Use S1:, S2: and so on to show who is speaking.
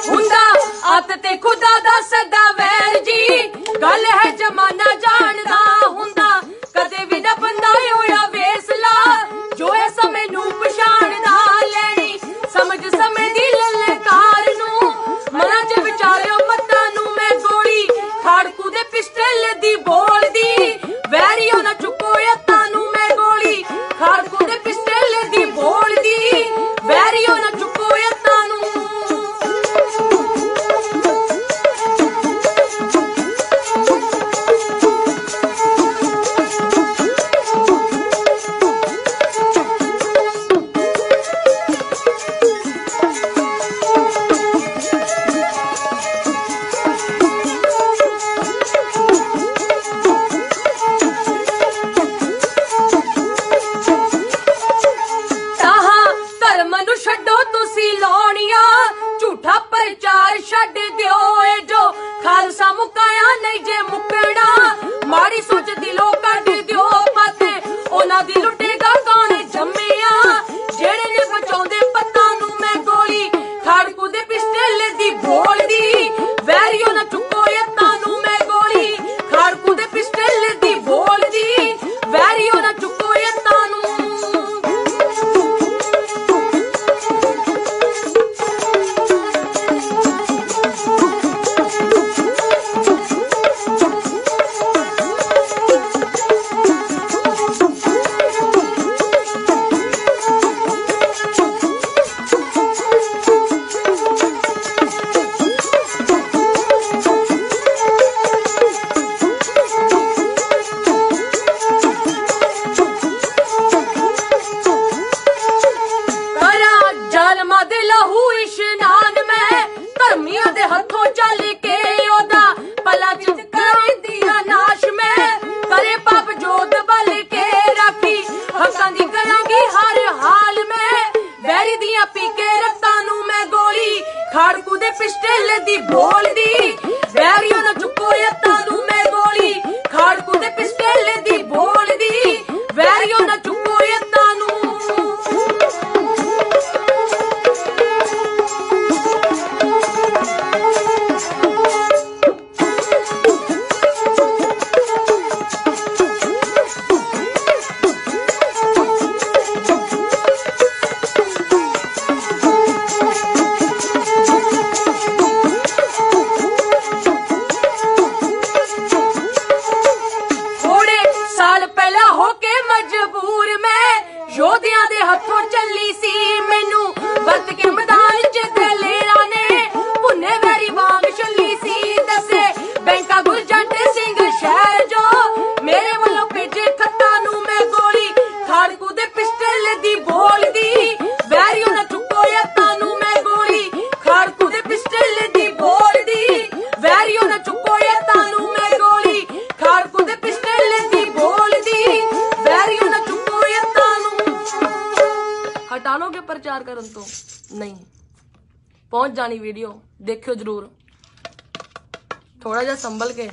S1: हुंदा अत ते खुदा दा सदा वैर जी गल है जमाना जानदा हुंदा कदे भी ना बंदा होया वेसला जो है समय नू पछाणदा लैनी समझ समय दी ललकार नू मना च विचारियो मतां नू मैं गोली खाड़कू दे पिस्टल दी बोल दी वैरियो ना चुको यत्तां नू मैं गोली खाड़कू दे पिस्टल दी बोल दी वैरियो ना चुको यत्तां नू झूठा प्रचार छड्ड दियो ए जो खालसा मुकाया नहीं जे मुकना माड़ी सोच दिलों कढ दियो पाते ओना दी लुटेगा कौन जम्मिया जेड़े ने बचाउंदे पत्तां नू मैं गोली खाड़कू दे पिस्टल दी बोल दी वैरियो ना चुको यत्तां नू मैं गोली खाड़कू दे पिस्टल दी बोल दी वैरियो ना चुको यत्तां नू हथों चल के ओदा पला चित कर दिया नाश में करे पाप जोत बल के राखी हकां दी करांगी हर हाल में वैरी दियां पी के रत्तां नू मैं गोली खाड़कू दे पिस्टल दी बोल दी वैरियो ना चुको यत्तां नू मैं गोली खाड़कू दे पिस्टल दी बोल दी वैरियो ना चुको यत्तां नू योधियां दे हथों चली सी मैनू वरत के मैदान च दलेरा ने भुन्ने वैरी वांग चली सी दसे बैंका गुलजंट सिंह शहर जो मेरे वालों भेजे खत्तां नू मैं गोली खाड़कू दे पिस्टल दी बोल दी वैरियो ना चुको यत्तां नू मैं गोली खाड़कू दे पिस्टल दी बोल दी वैरियो ना चुको यत्तां नू मैं गोली खाड़कू दे पिस्टल दी बोल दी वैरियो ना चुको यत्तां हटा लोगे प्रचार करन तो नहीं पहुंच जानी वीडियो देखियो जरूर थोड़ा जा संभल के।